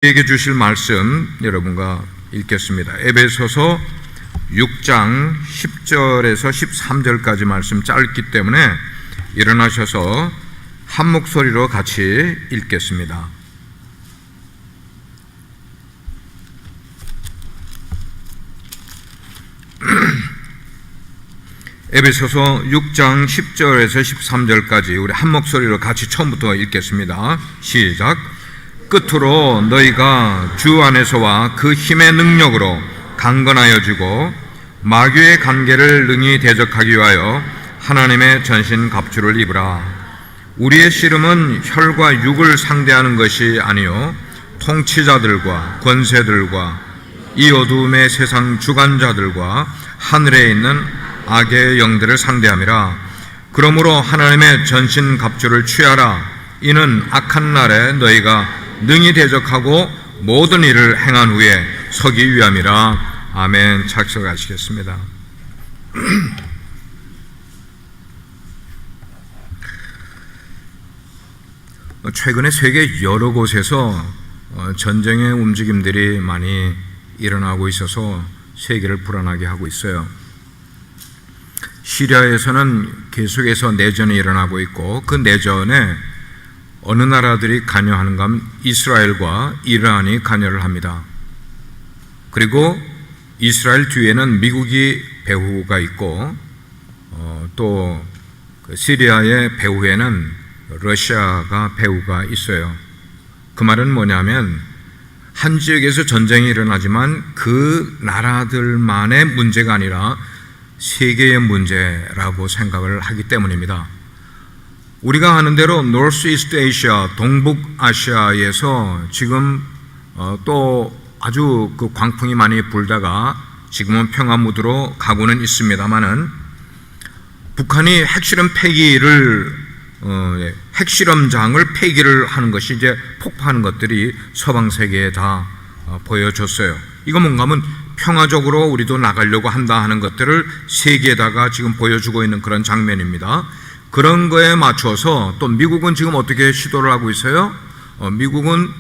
우리에게 주실 말씀 여러분과 읽겠습니다. 에베소서 6장 10절에서 13절까지 말씀 짧기 때문에 일어나셔서 한 목소리로 같이 읽겠습니다. 에베소서 6장 10절에서 13절까지 우리 한 목소리로 같이 처음부터 읽겠습니다. 시작. 끝으로 너희가 주 안에서와 그 힘의 능력으로 강건하여지고 마귀의 관계를 능히 대적하기 위하여 하나님의 전신 갑주를 입으라. 우리의 씨름은 혈과 육을 상대하는 것이 아니요 통치자들과 권세들과 이 어두움의 세상 주관자들과 하늘에 있는 악의 영들을 상대함이라. 그러므로 하나님의 전신 갑주를 취하라. 이는 악한 날에 너희가 능히 대적하고 모든 일을 행한 후에 서기 위함이라. 아멘. 착석하시겠습니다. 최근에 세계 여러 곳에서 전쟁의 움직임들이 많이 일어나고 있어서 세계를 불안하게 하고 있어요. 시리아에서는 계속해서 내전이 일어나고 있고 그 내전에 어느 나라들이 관여하는가 하면 이스라엘과 이란이 관여를 합니다. 그리고 이스라엘 뒤에는 미국이 배후가 있고 또 시리아의 배후에는 러시아가 배후가 있어요. 그 말은 뭐냐면 한 지역에서 전쟁이 일어나지만 그 나라들만의 문제가 아니라 세계의 문제라고 생각을 하기 때문입니다. 우리가 아는 대로 노스이스트 아시아, 동북아시아에서 지금 또 아주 그 광풍이 많이 불다가 지금은 평화 무드로 가고는 있습니다만은 북한이 핵실험장을 폐기를 하는 것이 이제 폭파하는 것들이 서방 세계에 다 보여줬어요. 이거 뭔가 하면 평화적으로 우리도 나가려고 한다 하는 것들을 세계에다가 지금 보여주고 있는 그런 장면입니다. 그런 거에 맞춰서 또 미국은 지금 어떻게 시도를 하고 있어요? 미국은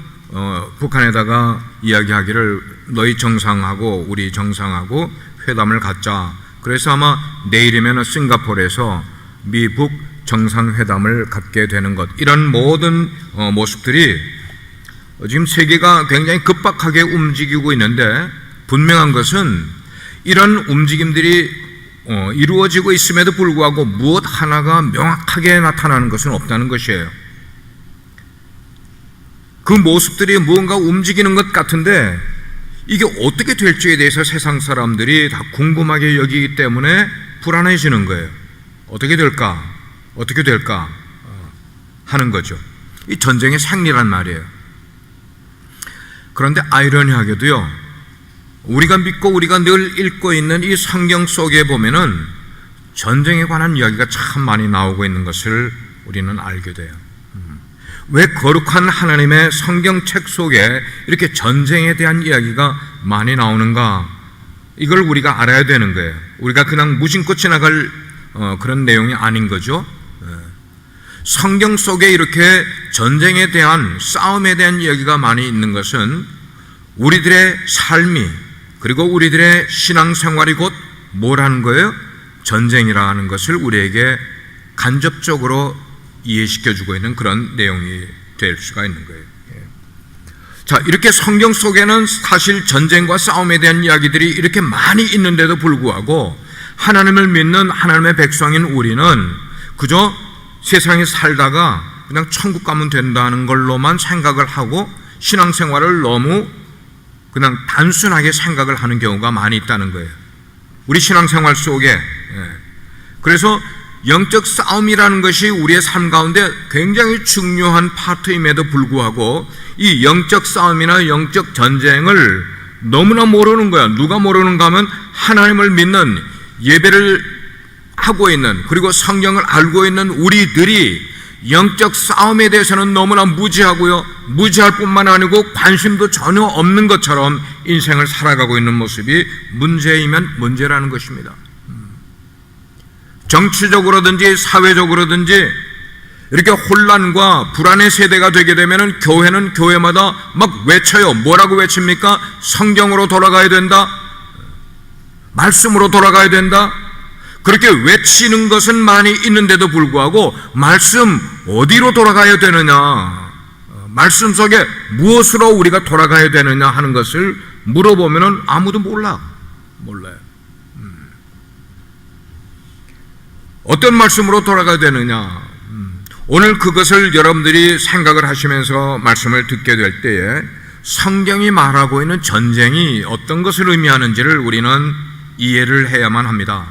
북한에다가 이야기하기를 너희 정상하고 우리 정상하고 회담을 갖자. 그래서 아마 내일이면 싱가포르에서 미북 정상회담을 갖게 되는 것, 이런 모든 모습들이 지금 세계가 굉장히 급박하게 움직이고 있는데 분명한 것은 이런 움직임들이 이루어지고 있음에도 불구하고 무엇 하나가 명확하게 나타나는 것은 없다는 것이에요. 그 모습들이 무언가 움직이는 것 같은데 이게 어떻게 될지에 대해서 세상 사람들이 다 궁금하게 여기기 때문에 불안해지는 거예요. 어떻게 될까 하는 거죠. 이 전쟁의 생리란 말이에요. 그런데 아이러니하게도요, 우리가 믿고 우리가 늘 읽고 있는 이 성경 속에 보면은 전쟁에 관한 이야기가 참 많이 나오고 있는 것을 우리는 알게 돼요. 왜 거룩한 하나님의 성경책 속에 이렇게 전쟁에 대한 이야기가 많이 나오는가? 이걸 우리가 알아야 되는 거예요. 우리가 그냥 무심코 지나갈 그런 내용이 아닌 거죠. 성경 속에 이렇게 전쟁에 대한, 싸움에 대한 이야기가 많이 있는 것은 우리들의 삶이, 그리고 우리들의 신앙생활이 곧 뭐라는 거예요? 전쟁이라는 것을 우리에게 간접적으로 이해시켜주고 있는 그런 내용이 될 수가 있는 거예요. 자, 이렇게 성경 속에는 사실 전쟁과 싸움에 대한 이야기들이 이렇게 많이 있는데도 불구하고 하나님을 믿는 하나님의 백성인 우리는 그저 세상에 살다가 그냥 천국 가면 된다는 걸로만 생각을 하고 신앙생활을 너무 그냥 단순하게 생각을 하는 경우가 많이 있다는 거예요. 우리 신앙생활 속에. 그래서 영적 싸움이라는 것이 우리의 삶 가운데 굉장히 중요한 파트임에도 불구하고 이 영적 싸움이나 영적 전쟁을 너무나 모르는 거야. 누가 모르는가 하면 하나님을 믿는, 예배를 하고 있는, 그리고 성경을 알고 있는 우리들이 영적 싸움에 대해서는 너무나 무지하고요, 무지할 뿐만 아니고 관심도 전혀 없는 것처럼 인생을 살아가고 있는 모습이 문제이면 문제라는 것입니다. 정치적으로든지 사회적으로든지 이렇게 혼란과 불안의 세대가 되게 되면은 교회는 교회마다 막 외쳐요. 뭐라고 외칩니까? 성경으로 돌아가야 된다. 말씀으로 돌아가야 된다. 그렇게 외치는 것은 많이 있는데도 불구하고 말씀 어디로 돌아가야 되느냐, 말씀 속에 무엇으로 우리가 돌아가야 되느냐 하는 것을 물어보면은 아무도 몰라요. 어떤 말씀으로 돌아가야 되느냐, 오늘 그것을 여러분들이 생각을 하시면서 말씀을 듣게 될 때에 성경이 말하고 있는 전쟁이 어떤 것을 의미하는지를 우리는 이해를 해야만 합니다.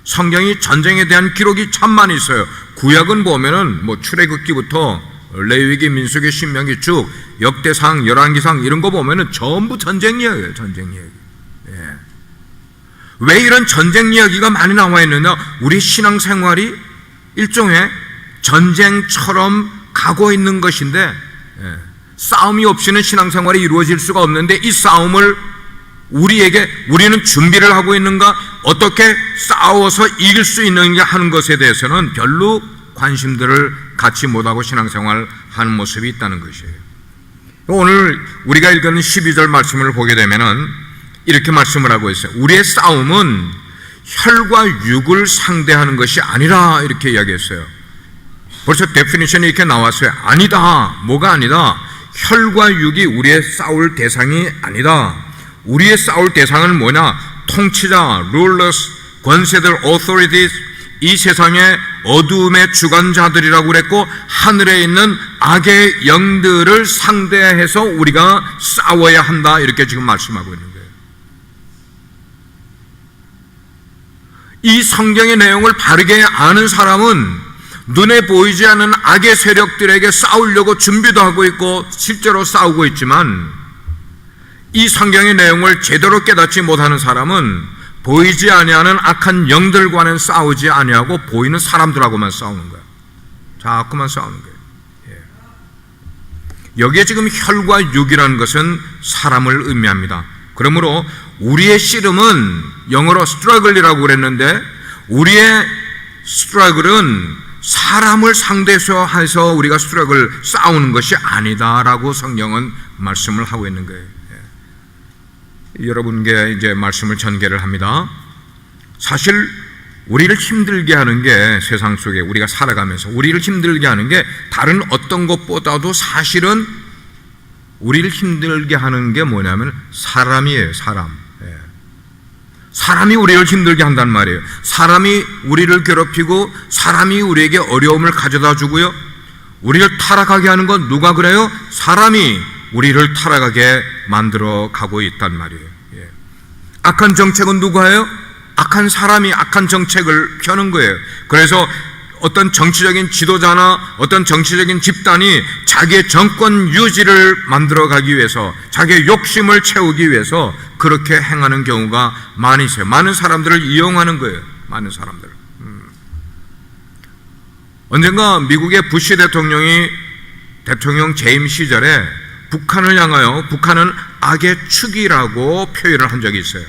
성경이 전쟁에 대한 기록이 참 많이 있어요. 구약은 보면은 출애굽기부터 레위기, 민수기, 신명기 쭉 역대상, 열왕기상 이런 거 보면은 전부 전쟁 이야기예요. 전쟁 이야기. 왜 이런 전쟁 이야기가 많이 나와 있느냐? 우리 신앙생활이 일종의 전쟁처럼 가고 있는 것인데, 싸움이 없이는 신앙생활이 이루어질 수가 없는데, 이 싸움을 우리는 준비를 하고 있는가, 어떻게 싸워서 이길 수 있는가 하는 것에 대해서는 별로 관심들을 갖지 못하고 신앙생활 하는 모습이 있다는 것이에요. 오늘 우리가 읽은 12절 말씀을 보게 되면은 이렇게 말씀을 하고 있어요. 우리의 싸움은 혈과 육을 상대하는 것이 아니라, 이렇게 이야기했어요. 벌써 데피니션이 이렇게 나왔어요. 아니다. 뭐가 아니다? 혈과 육이 우리의 싸울 대상이 아니다. 우리의 싸울 대상은 뭐냐? 통치자, rulers, 권세들, authorities, 이 세상의 어두움의 주관자들이라고 그랬고, 하늘에 있는 악의 영들을 상대해서 우리가 싸워야 한다, 이렇게 지금 말씀하고 있는 거예요. 이 성경의 내용을 바르게 아는 사람은 눈에 보이지 않는 악의 세력들에게 싸우려고 준비도 하고 있고 실제로 싸우고 있지만, 이 성경의 내용을 제대로 깨닫지 못하는 사람은 보이지 아니하는 악한 영들과는 싸우지 아니하고 보이는 사람들하고만 싸우는 거야. 자꾸만 싸우는 거예요. 여기에 지금 혈과 육이라는 것은 사람을 의미합니다. 그러므로 우리의 씨름은 영어로 struggle이라고 그랬는데, 우리의 struggle은 사람을 상대해서 해서 우리가 struggle, 싸우는 것이 아니다라고 성경은 말씀을 하고 있는 거예요. 여러분께 이제 말씀을 전개를 합니다. 사실 우리를 힘들게 하는 게, 세상 속에 우리가 살아가면서 우리를 힘들게 하는 게 다른 어떤 것보다도 사실은 우리를 힘들게 하는 게 뭐냐면 사람이에요. 사람이 우리를 힘들게 한단 말이에요. 사람이 우리를 괴롭히고 사람이 우리에게 어려움을 가져다 주고요, 우리를 타락하게 하는 건 누가 그래요? 사람이 우리를 타락하게 만들어 가고 있단 말이에요. 악한 정책은 누가 해요? 악한 사람이 악한 정책을 펴는 거예요. 그래서 어떤 정치적인 지도자나 어떤 정치적인 집단이 자기의 정권 유지를 만들어 가기 위해서, 자기의 욕심을 채우기 위해서 그렇게 행하는 경우가 많이 있어요. 많은 사람들을 이용하는 거예요. 많은 사람들. 언젠가 미국의 부시 대통령이 대통령 재임 시절에 북한을 향하여 북한은 악의 축이라고 표현을 한 적이 있어요.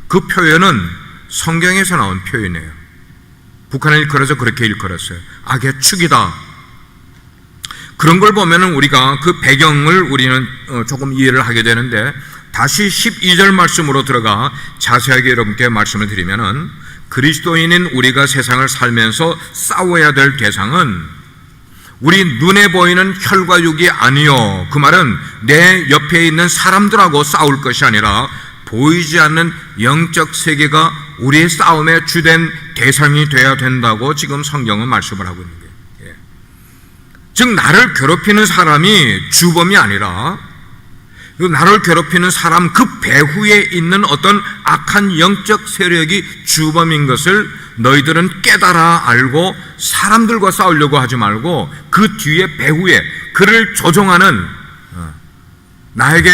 그 표현은 성경에서 나온 표현이에요. 북한을 일컬어서 그렇게 일컬었어요. 악의 축이다. 그런 걸 보면은 우리가 그 배경을 우리는 조금 이해를 하게 되는데, 다시 12절 말씀으로 들어가 자세하게 여러분께 말씀을 드리면은, 그리스도인인 우리가 세상을 살면서 싸워야 될 대상은 우리 눈에 보이는 혈과 육이 아니요, 그 말은 내 옆에 있는 사람들하고 싸울 것이 아니라 보이지 않는 영적 세계가 우리의 싸움의 주된 대상이 되어야 된다고 지금 성경은 말씀을 하고 있는 거예요. 즉 나를 괴롭히는 사람이 주범이 아니라 나를 괴롭히는 사람 그 배후에 있는 어떤 악한 영적 세력이 주범인 것을 너희들은 깨달아 알고 사람들과 싸우려고 하지 말고 그 뒤에 배후에 그를 조종하는, 나에게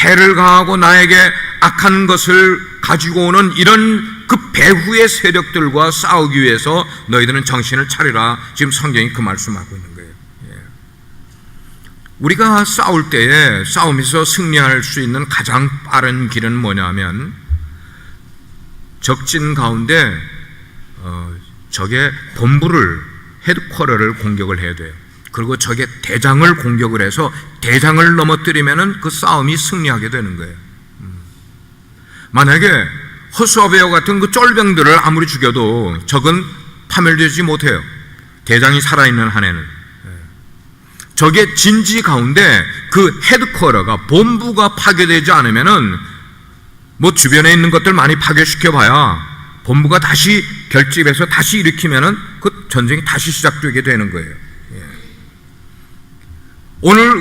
해를 가하고 나에게 악한 것을 가지고 오는 이런 그 배후의 세력들과 싸우기 위해서 너희들은 정신을 차리라. 지금 성경이 그 말씀하고 있는 거예요. 우리가 싸울 때에 싸움에서 승리할 수 있는 가장 빠른 길은 뭐냐면, 적진 가운데 적의 본부를 헤드쿼터를 공격을 해야 돼요. 그리고 적의 대장을 공격을 해서 대장을 넘어뜨리면은 그 싸움이 승리하게 되는 거예요. 만약에 허수아비와 같은 그 쫄병들을 아무리 죽여도 적은 파멸되지 못해요. 대장이 살아있는 한에는. 적의 진지 가운데 그 헤드쿼터가 본부가 파괴되지 않으면은 뭐 주변에 있는 것들 많이 파괴시켜 봐야 본부가 다시 결집해서 다시 일으키면은 그 전쟁이 다시 시작되게 되는 거예요. 오늘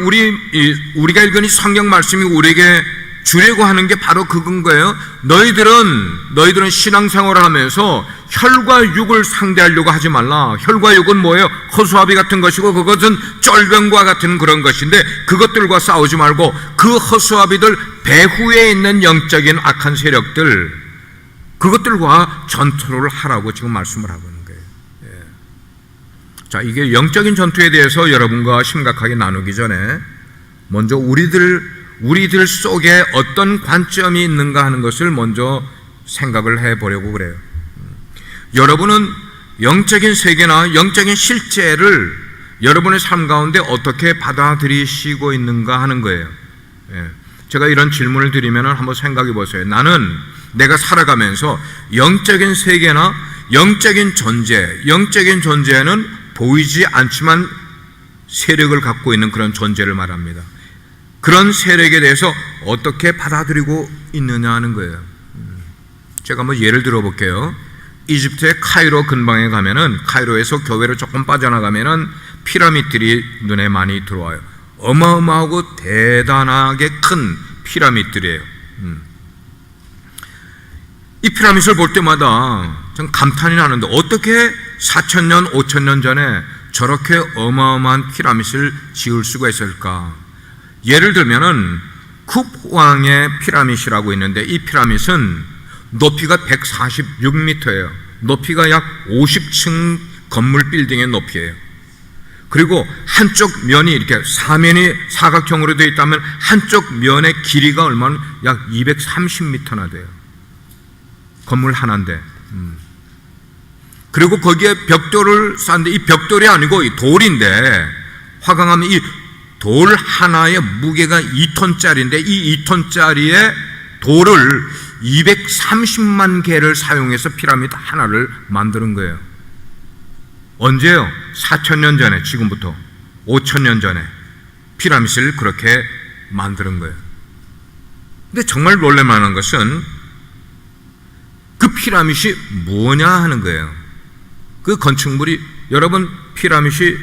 우리가 읽은 이 성경 말씀이 우리에게 주려고 하는 게 바로 그건 거예요. 너희들은 신앙생활을 하면서 혈과 육을 상대하려고 하지 말라. 혈과 육은 뭐예요? 허수아비 같은 것이고 그것은 쫄병과 같은 그런 것인데 그것들과 싸우지 말고 그 허수아비들 배후에 있는 영적인 악한 세력들 그것들과 전투를 하라고 지금 말씀을 하고 있는 거예요. 자, 이게 영적인 전투에 대해서 여러분과 심각하게 나누기 전에 먼저 우리들 속에 어떤 관점이 있는가 하는 것을 먼저 생각을 해보려고 그래요. 여러분은 영적인 세계나 영적인 실제를 여러분의 삶 가운데 어떻게 받아들이시고 있는가 하는 거예요. 제가 이런 질문을 드리면 한번 생각해 보세요. 나는 내가 살아가면서 영적인 세계나 영적인 존재는 보이지 않지만 세력을 갖고 있는 그런 존재를 말합니다. 그런 세력에 대해서 어떻게 받아들이고 있느냐 하는 거예요. 제가 한번 예를 들어 볼게요. 이집트의 카이로 근방에 가면은 카이로에서 교회를 조금 빠져나가면은 피라미드들이 눈에 많이 들어와요. 어마어마하고 대단하게 큰 피라미드들이에요. 이 피라미드를 볼 때마다 좀 감탄이 나는데 어떻게 4,000년, 5,000년 전에 저렇게 어마어마한 피라미드를 지을 수가 있을까? 예를 들면은 쿱 왕의 피라미드라고 있는데 이 피라미드는 높이가 146m예요. 높이가 약 50층 건물 빌딩의 높이예요. 그리고 한쪽 면이 이렇게 사면이 사각형으로 되어 있다면 한쪽 면의 길이가 얼마나 약 230m나 돼요. 건물 하나인데. 그리고 거기에 벽돌을 쌓는데 이 벽돌이 아니고 이 돌인데 화강하면 이 돌 하나의 무게가 2톤짜리인데 이 2톤짜리의 돌을 230만 개를 사용해서 피라미드 하나를 만드는 거예요. 언제요? 4,000년 전에, 지금부터 5,000년 전에 피라미드를 그렇게 만드는 거예요. 근데 정말 놀랄만한 것은 그 피라미드이 뭐냐 하는 거예요. 그 건축물이, 여러분 피라미드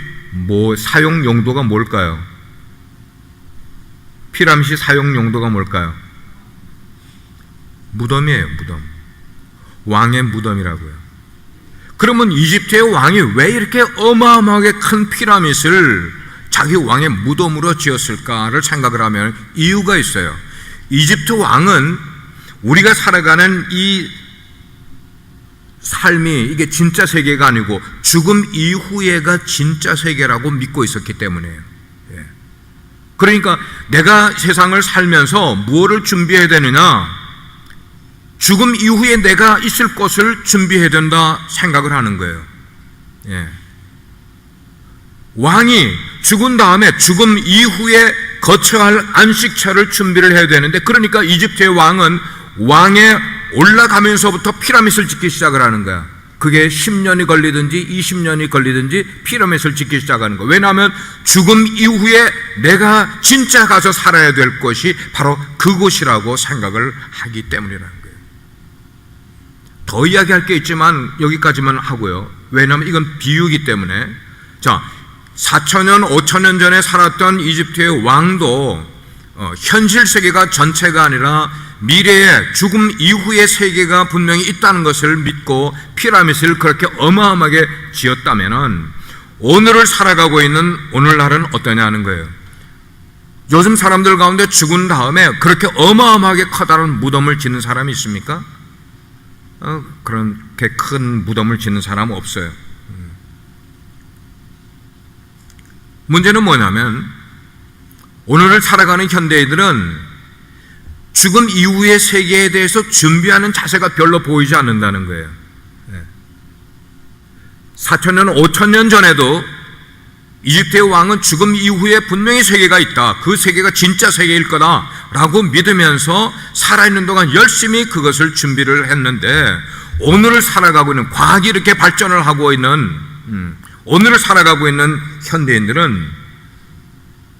사용 용도가 뭘까요? 피라미드 사용 용도가 뭘까요? 무덤이에요, 무덤. 왕의 무덤이라고요. 그러면 이집트의 왕이 왜 이렇게 어마어마하게 큰 피라미드를 자기 왕의 무덤으로 지었을까를 생각을 하면 이유가 있어요. 이집트 왕은 우리가 살아가는 이 삶이 이게 진짜 세계가 아니고 죽음 이후에가 진짜 세계라고 믿고 있었기 때문이에요. 그러니까 내가 세상을 살면서 무엇을 준비해야 되느냐, 죽음 이후에 내가 있을 곳을 준비해야 된다 생각을 하는 거예요. 왕이 죽은 다음에 죽음 이후에 거쳐야 할 안식처를 준비를 해야 되는데, 그러니까 이집트의 왕은 왕에 올라가면서부터 피라미드를 짓기 시작을 하는 거야. 그게 10년이 걸리든지 20년이 걸리든지 피라미드를 짓기 시작하는 거야. 왜냐하면 죽음 이후에 내가 진짜 가서 살아야 될 곳이 바로 그곳이라고 생각을 하기 때문이라는 거예요. 더 이야기할 게 있지만 여기까지만 하고요. 왜냐하면 이건 비유이기 때문에. 자, 4,000년, 5,000년 전에 살았던 이집트의 왕도 현실 세계가 전체가 아니라 미래의 죽음 이후의 세계가 분명히 있다는 것을 믿고 피라미드를 그렇게 어마어마하게 지었다면은 오늘을 살아가고 있는 오늘날은 어떠냐는 거예요. 요즘 사람들 가운데 죽은 다음에 그렇게 어마어마하게 커다란 무덤을 짓는 사람이 있습니까? 그렇게 큰 무덤을 짓는 사람은 없어요. 문제는 뭐냐면 오늘을 살아가는 현대인들은 죽음 이후의 세계에 대해서 준비하는 자세가 별로 보이지 않는다는 거예요. 4,000년, 5,000년 전에도 이집트의 왕은 죽음 이후에 분명히 세계가 있다, 그 세계가 진짜 세계일 거다라고 믿으면서 살아있는 동안 열심히 그것을 준비를 했는데, 오늘을 살아가고 있는, 과학이 이렇게 발전을 하고 있는 오늘을 살아가고 있는 현대인들은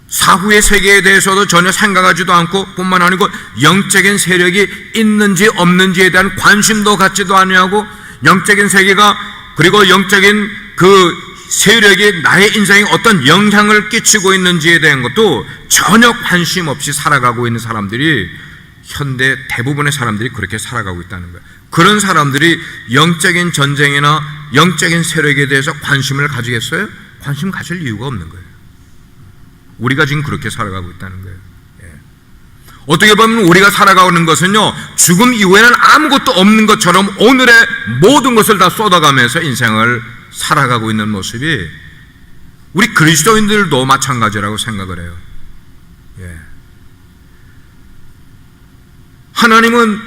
사후의 세계에 대해서도 전혀 생각하지도 않고, 뿐만 아니고 영적인 세력이 있는지 없는지에 대한 관심도 갖지도 아니하고, 영적인 세계가, 그리고 영적인 그 세력이 나의 인생에 어떤 영향을 끼치고 있는지에 대한 것도 전혀 관심 없이 살아가고 있는 사람들이, 현대 대부분의 사람들이 그렇게 살아가고 있다는 거예요. 그런 사람들이 영적인 전쟁이나 영적인 세력에 대해서 관심을 가지겠어요? 관심 가질 이유가 없는 거예요. 우리가 지금 그렇게 살아가고 있다는 거예요. 어떻게 보면 우리가 살아가는 것은요, 죽음 이후에는 아무것도 없는 것처럼 오늘의 모든 것을 다 쏟아가면서 인생을 살아가고 있는 모습이 우리 그리스도인들도 마찬가지라고 생각을 해요. 하나님은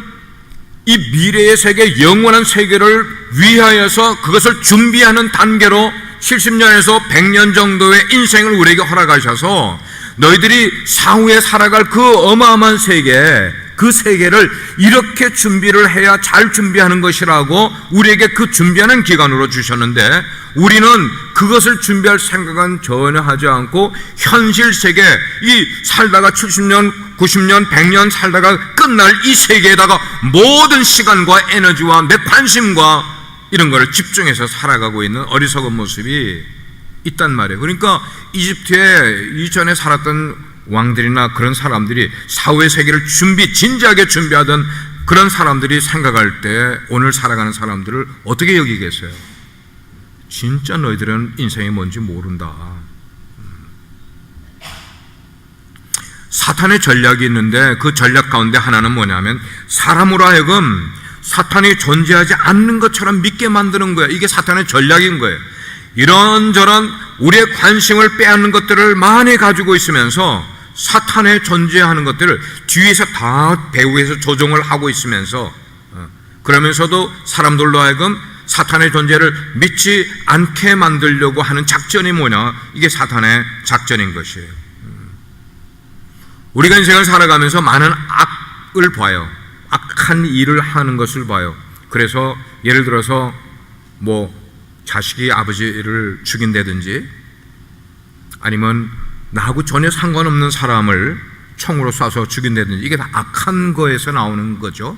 이 미래의 세계, 영원한 세계를 위하여서 그것을 준비하는 단계로 70년에서 100년 정도의 인생을 우리에게 허락하셔서 너희들이 사후에 살아갈 그 어마어마한 세계, 그 세계를 이렇게 준비를 해야 잘 준비하는 것이라고 우리에게 그 준비하는 기간으로 주셨는데, 우리는 그것을 준비할 생각은 전혀 하지 않고 현실 세계, 이 살다가 70년, 90년, 100년 살다가 끝날 이 세계에다가 모든 시간과 에너지와 내 관심과 이런 거를 집중해서 살아가고 있는 어리석은 모습이 있단 말이에요. 그러니까 이집트에 이전에 살았던 왕들이나 그런 사람들이 사후의 세계를 진지하게 준비하던 그런 사람들이 생각할 때 오늘 살아가는 사람들을 어떻게 여기겠어요? 진짜 너희들은 인생이 뭔지 모른다. 사탄의 전략이 있는데 그 전략 가운데 하나는 뭐냐면, 사람으로 하여금 사탄이 존재하지 않는 것처럼 믿게 만드는 거예요. 이게 사탄의 전략인 거예요. 이런저런 우리의 관심을 빼앗는 것들을 많이 가지고 있으면서 사탄의 존재하는 것들을 뒤에서 다 배후에서 조종을 하고 있으면서, 그러면서도 사람들로 하여금 사탄의 존재를 믿지 않게 만들려고 하는 작전이 뭐냐? 이게 사탄의 작전인 것이에요. 우리가 인생을 살아가면서 많은 악을 봐요. 악한 일을 하는 것을 봐요. 그래서 예를 들어서 뭐 자식이 아버지를 죽인다든지, 아니면 나하고 전혀 상관없는 사람을 총으로 쏴서 죽인다든지, 이게 다 악한 거에서 나오는 거죠.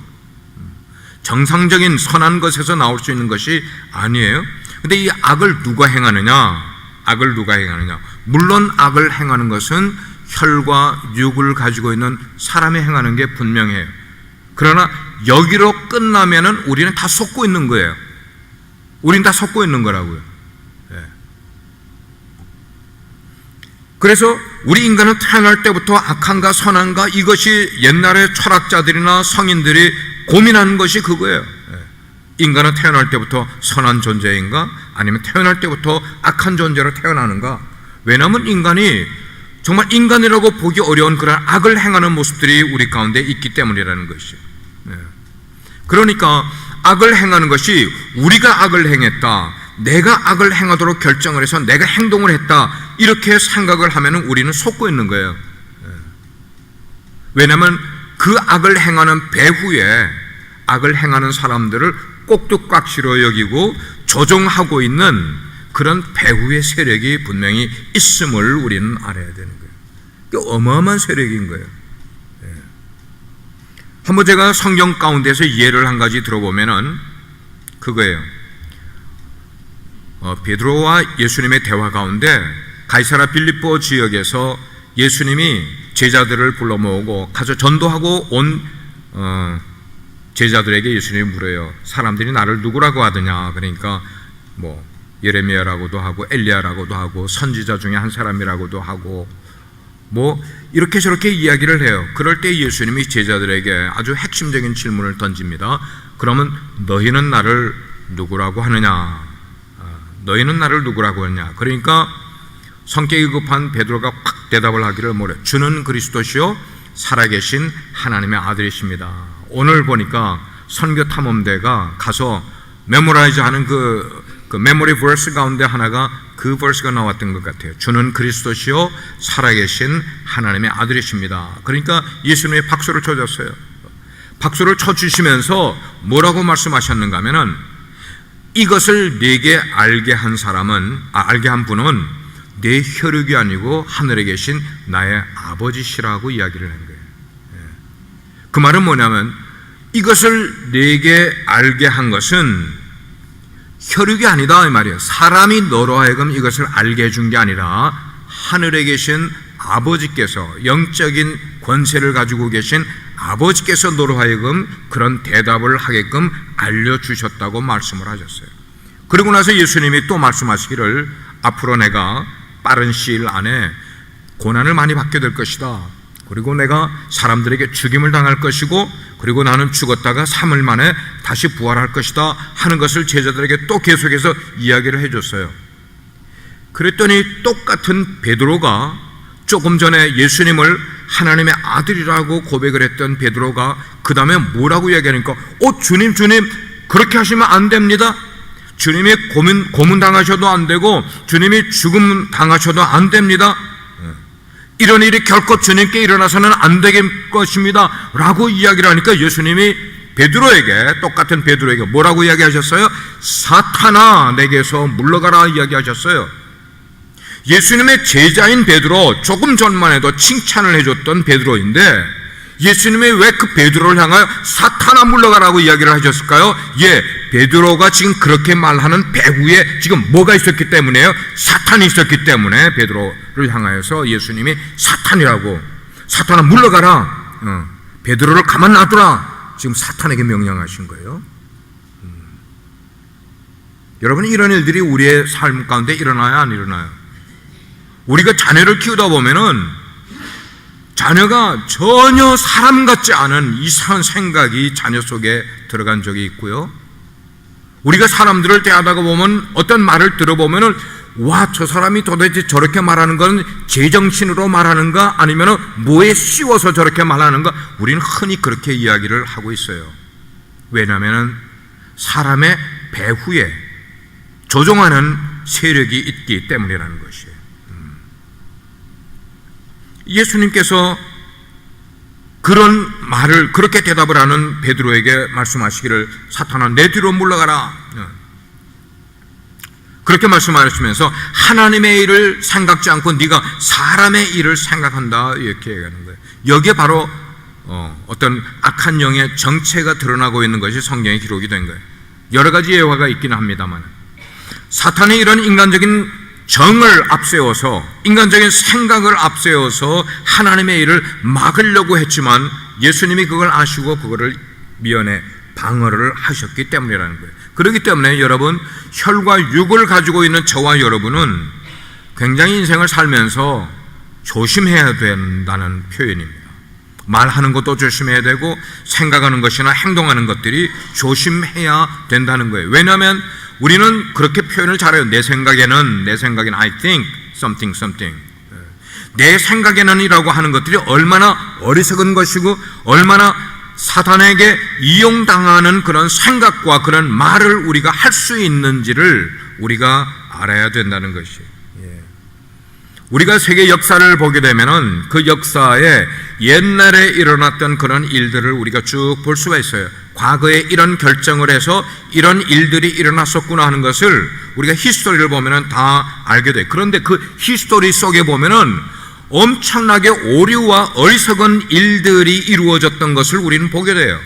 정상적인 선한 것에서 나올 수 있는 것이 아니에요. 근데 이 악을 누가 행하느냐? 악을 누가 행하느냐? 물론 악을 행하는 것은 혈과 육을 가지고 있는 사람이 행하는 게 분명해요. 그러나 여기로 끝나면은 우리는 다 속고 있는 거예요. 우린 다 속고 있는 거라고요. 그래서 우리 인간은 태어날 때부터 악한가 선한가, 이것이 옛날에 철학자들이나 성인들이 고민하는 것이 그거예요. 인간은 태어날 때부터 선한 존재인가, 아니면 태어날 때부터 악한 존재로 태어나는가? 왜냐하면 인간이 정말 인간이라고 보기 어려운 그런 악을 행하는 모습들이 우리 가운데 있기 때문이라는 것이죠. 그러니까 악을 행하는 것이, 우리가 악을 행했다, 내가 악을 행하도록 결정을 해서 내가 행동을 했다, 이렇게 생각을 하면 우리는 속고 있는 거예요. 왜냐하면 그 악을 행하는 배후에 악을 행하는 사람들을 꼭두각시로 여기고 조종하고 있는 그런 배후의 세력이 분명히 있음을 우리는 알아야 되는 거예요. 이게 어마어마한 세력인 거예요. 한번 제가 성경 가운데서 예를 한 가지 들어보면은 그거예요. 베드로와 예수님의 대화 가운데 가이사라 빌립보 지역에서 예수님이 제자들을 불러 모으고 가서 전도하고 온 제자들에게 예수님이 물어요. 사람들이 나를 누구라고 하더냐? 그러니까 뭐 예레미야라고도 하고 엘리야라고도 하고 선지자 중에 한 사람이라고도 하고 뭐 이렇게 저렇게 이야기를 해요. 그럴 때 예수님이 제자들에게 아주 핵심적인 질문을 던집니다. 그러면 너희는 나를 누구라고 하느냐? 너희는 나를 누구라고 하느냐? 그러니까 성격이 급한 베드로가 확 대답을 하기를 뭐래? 주는 그리스도시요 살아계신 하나님의 아들이십니다. 오늘 보니까 선교 탐험대가 가서 메모라이즈 하는 그 그 메모리 버스 가운데 하나가 그 버스가 나왔던 것 같아요. 주는 그리스도시요 살아계신 하나님의 아들이십니다. 그러니까 예수님이 박수를 쳐줬어요. 박수를 쳐주시면서 뭐라고 말씀하셨는가 하면은 이것을 내게 알게 한 알게 한 분은 내 혈육이 아니고 하늘에 계신 나의 아버지시라고 이야기를 한 거예요. 그 말은 뭐냐면 이것을 내게 알게 한 것은 혈육이 아니다 이 말이에요. 사람이 너로 하여금 이것을 알게 해준 게 아니라 하늘에 계신 아버지께서, 영적인 권세를 가지고 계신 아버지께서 너로 하여금 그런 대답을 하게끔 알려주셨다고 말씀을 하셨어요. 그리고 나서 예수님이 또 말씀하시기를 앞으로 내가 빠른 시일 안에 고난을 많이 받게 될 것이다. 그리고 내가 사람들에게 죽임을 당할 것이고 그리고 나는 죽었다가 3일 만에 다시 부활할 것이다 하는 것을 제자들에게 또 계속해서 이야기를 해줬어요. 그랬더니 똑같은 베드로가 조금 전에 예수님을 하나님의 아들이라고 고백을 했던 베드로가 그 다음에 뭐라고 이야기하니까 주님 그렇게 하시면 안 됩니다. 주님이 고문 당하셔도 안 되고 주님이 죽음 당하셔도 안 됩니다. 이런 일이 결코 주님께 일어나서는 안 될 것입니다 라고 이야기를 하니까 예수님이 똑같은 베드로에게 뭐라고 이야기하셨어요? 사탄아 내게서 물러가라 이야기하셨어요. 예수님의 제자인 베드로, 조금 전만 해도 칭찬을 해줬던 베드로인데 예수님이 왜 그 베드로를 향하여 사탄아 물러가라고 이야기를 하셨을까요? 베드로가 지금 그렇게 말하는 배후에 지금 뭐가 있었기 때문에요? 사탄이 있었기 때문에 베드로를 향하여서 예수님이 사탄아 물러가라, 베드로를 가만 놔두라, 지금 사탄에게 명령하신 거예요. 여러분, 이런 일들이 우리의 삶 가운데 일어나요, 안 일어나요? 우리가 자녀를 키우다 보면은 자녀가 전혀 사람 같지 않은 이상한 생각이 자녀 속에 들어간 적이 있고요. 우리가 사람들을 대하다가 보면 어떤 말을 들어보면은 저 사람이 도대체 저렇게 말하는 건 제정신으로 말하는가 아니면 뭐에 씌워서 저렇게 말하는가, 우리는 흔히 그렇게 이야기를 하고 있어요. 왜냐하면 사람의 배후에 조종하는 세력이 있기 때문이라는 것이에요. 예수님께서 그런 말을, 그렇게 대답을 하는 베드로에게 말씀하시기를 사탄아 내 뒤로 물러가라, 그렇게 말씀하시면서 하나님의 일을 생각지 않고 네가 사람의 일을 생각한다 이렇게 얘기하는 거예요. 여기에 바로 어떤 악한 영의 정체가 드러나고 있는 것이 성경에 기록이 된 거예요. 여러 가지 예화가 있긴 합니다만 사탄이 이런 인간적인 정을 앞세워서, 인간적인 생각을 앞세워서 하나님의 일을 막으려고 했지만 예수님이 그걸 아시고 그거를 미연에 방어를 하셨기 때문이라는 거예요. 그렇기 때문에 여러분, 혈과 육을 가지고 있는 저와 여러분은 굉장히 인생을 살면서 조심해야 된다는 표현입니다. 말하는 것도 조심해야 되고 생각하는 것이나 행동하는 것들이 조심해야 된다는 거예요. 왜냐하면 우리는 그렇게 표현을 잘해요. 내 생각에는 I think something. 내 생각에는 이라고 하는 것들이 얼마나 어리석은 것이고 얼마나 사탄에게 이용당하는 그런 생각과 그런 말을 우리가 할 수 있는지를 우리가 알아야 된다는 것이에요. 우리가 세계 역사를 보게 되면은 그 역사에 옛날에 일어났던 그런 일들을 우리가 쭉 볼 수가 있어요. 과거에 이런 결정을 해서 이런 일들이 일어났었구나 하는 것을 우리가 히스토리를 보면은 다 알게 돼요. 그런데 그 히스토리 속에 보면은 엄청나게 오류와 어리석은 일들이 이루어졌던 것을 우리는 보게 돼요.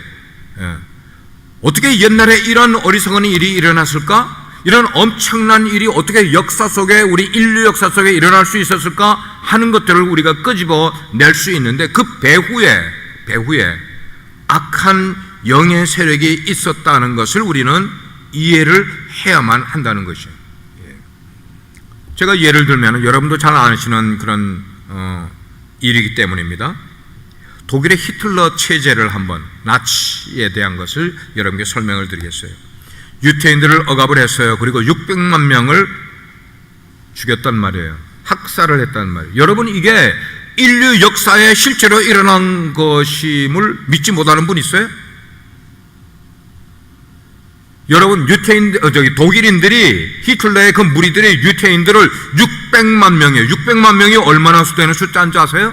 어떻게 옛날에 이런 어리석은 일이 일어났을까? 이런 엄청난 일이 어떻게 역사 속에, 우리 인류 역사 속에 일어날 수 있었을까 하는 것들을 우리가 끄집어낼 수 있는데 그 배후에 악한 영의 세력이 있었다는 것을 우리는 이해를 해야만 한다는 것이에요. 제가 예를 들면 여러분도 잘 아시는 그런 일이기 때문입니다. 독일의 히틀러 체제를 한번, 나치에 대한 것을 여러분께 설명을 드리겠어요. 유태인들을 억압을 했어요. 그리고 600만 명을 죽였단 말이에요. 학살을 했단 말이에요. 여러분, 이게 인류 역사에 실제로 일어난 것임을 믿지 못하는 분 있어요? 여러분 독일인들이 히틀러의 그 무리들이 유태인들을 600만 명이에요. 600만 명이 얼마나 되는 숫자인지 아세요?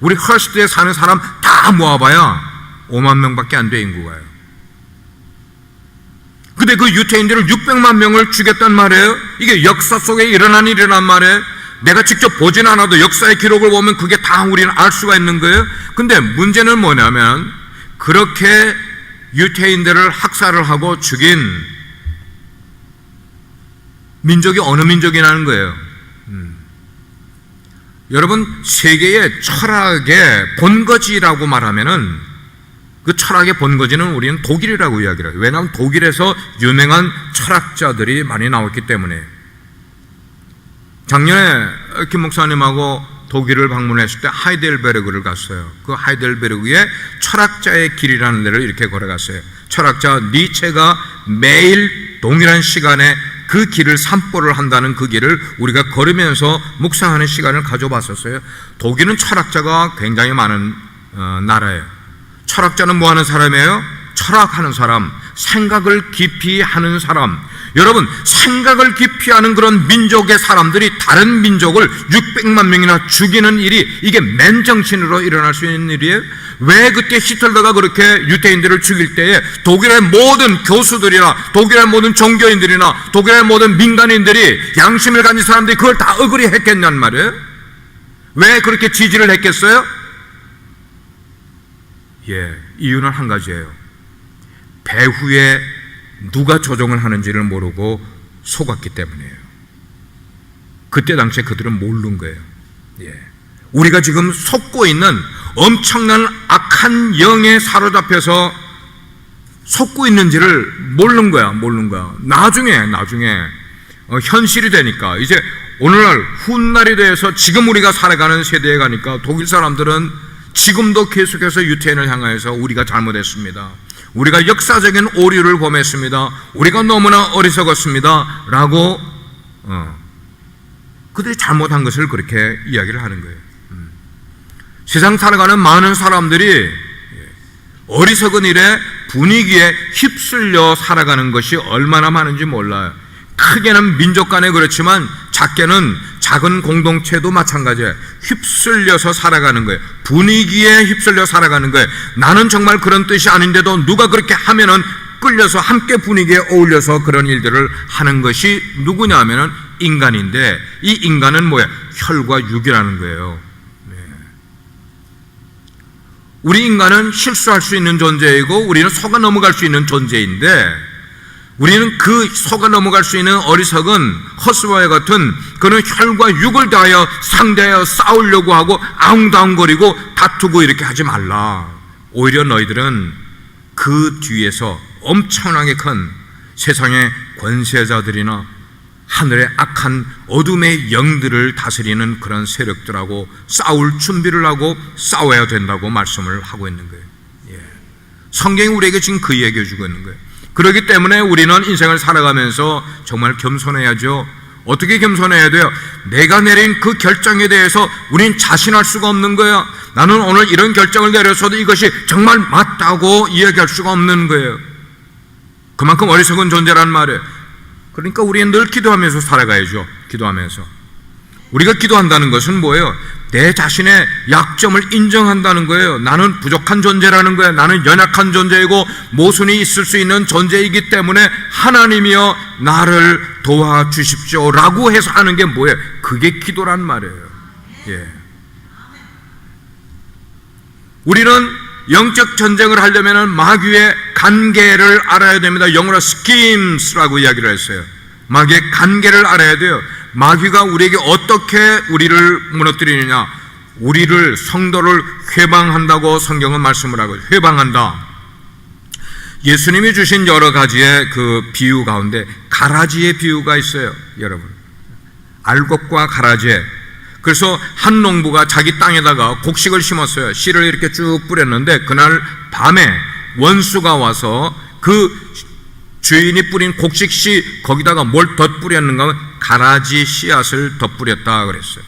우리 허스트에 사는 사람 다 모아봐야 5만 명밖에 안 돼, 인구가요. 근데 그 유태인들을 600만 명을 죽였단 말이에요. 이게 역사 속에 일어난 일이란 말이에요. 내가 직접 보진 않아도 역사의 기록을 보면 그게 다 우리는 알 수가 있는 거예요. 근데 문제는 뭐냐면 그렇게 유태인들을 학살을 하고 죽인 민족이 어느 민족이라는 거예요. 여러분, 세계의 철학의 본거지라고 말하면은 그 철학의 본거지는 우리는 독일이라고 이야기를 해요. 왜냐하면 독일에서 유명한 철학자들이 많이 나왔기 때문에. 작년에 김 목사님하고 독일을 방문했을 때 하이델베르그를 갔어요. 그 하이델베르그의 철학자의 길이라는 데를 이렇게 걸어갔어요. 철학자 니체가 매일 동일한 시간에 그 길을 산보를 한다는 그 길을 우리가 걸으면서 묵상하는 시간을 가져봤었어요. 독일은 철학자가 굉장히 많은 나라예요. 철학자는 뭐 하는 사람이에요? 철학하는 사람, 생각을 깊이 하는 사람. 여러분, 생각을 깊이 하는 그런 민족의 사람들이 다른 민족을 600만 명이나 죽이는 일이 이게 맨정신으로 일어날 수 있는 일이에요? 왜 그때 히틀러가 그렇게 유태인들을 죽일 때에 독일의 모든 교수들이나 독일의 모든 종교인들이나 독일의 모든 민간인들이 양심을 가진 사람들이 그걸 다 어그리 했겠냔 말이에요? 왜 그렇게 지지를 했겠어요? 이유는 한 가지예요. 배후에 누가 조종을 하는지를 모르고 속았기 때문이에요. 그때 당시에 그들은 모르는 거예요. 우리가 지금 속고 있는 엄청난 악한 영에 사로잡혀서 속고 있는지를 모르는 거야. 나중에 현실이 되니까, 이제 오늘날 훗날이 돼서 지금 우리가 살아가는 세대에 가니까 독일 사람들은 지금도 계속해서 유태인을 향하여서 우리가 잘못했습니다, 우리가 역사적인 오류를 범했습니다, 우리가 너무나 어리석었습니다 라고 그들이 잘못한 것을 그렇게 이야기를 하는 거예요. 세상 살아가는 많은 사람들이 어리석은 일에 분위기에 휩쓸려 살아가는 것이 얼마나 많은지 몰라요. 크게는 민족 간에 그렇지만 작게는 작은 공동체도 마찬가지예요. 휩쓸려서 살아가는 거예요. 분위기에 휩쓸려 살아가는 거예요. 나는 정말 그런 뜻이 아닌데도 누가 그렇게 하면은 끌려서 함께 분위기에 어울려서 그런 일들을 하는 것이 누구냐 하면은 인간인데, 이 인간은 뭐야? 혈과 육이라는 거예요. 우리 인간은 실수할 수 있는 존재이고 우리는 속아 넘어갈 수 있는 존재인데, 우리는 그 속아 넘어갈 수 있는 어리석은 허스와의 같은 그는 혈과 육을 다하여 상대하여 싸우려고 하고 아웅다웅거리고 다투고 이렇게 하지 말라. 오히려 너희들은 그 뒤에서 엄청나게 큰 세상의 권세자들이나 하늘의 악한 어둠의 영들을 다스리는 그런 세력들하고 싸울 준비를 하고 싸워야 된다고 말씀을 하고 있는 거예요. 성경이 우리에게 지금 그 얘기해 주고 있는 거예요. 그렇기 때문에 우리는 인생을 살아가면서 정말 겸손해야죠. 어떻게 겸손해야 돼요? 내가 내린 그 결정에 대해서 우린 자신할 수가 없는 거예요. 나는 오늘 이런 결정을 내렸어도 이것이 정말 맞다고 이야기할 수가 없는 거예요. 그만큼 어리석은 존재란 말이에요. 그러니까 우리는 늘 기도하면서 살아가야죠. 기도하면서. 우리가 기도한다는 것은 뭐예요? 내 자신의 약점을 인정한다는 거예요. 나는 부족한 존재라는 거예요. 나는 연약한 존재이고 모순이 있을 수 있는 존재이기 때문에 하나님이여 나를 도와주십시오 라고 해서 하는 게 뭐예요? 그게 기도란 말이에요. 우리는 영적 전쟁을 하려면 마귀의 간계를 알아야 됩니다. 영어로 schemes라고 이야기를 했어요. 마귀의 간계를 알아야 돼요. 마귀가 우리에게 어떻게 우리를 무너뜨리느냐, 우리를 성도를 회방한다고 성경은 말씀을 하고, 회방한다. 예수님이 주신 여러 가지의 그 비유 가운데 가라지의 비유가 있어요. 여러분, 알곡과 가라지. 그래서 한 농부가 자기 땅에다가 곡식을 심었어요. 씨를 이렇게 쭉 뿌렸는데 그날 밤에 원수가 와서 그 주인이 뿌린 곡식 씨 거기다가 뭘 덧뿌렸는가 하면 가라지 씨앗을 덧뿌렸다 그랬어요.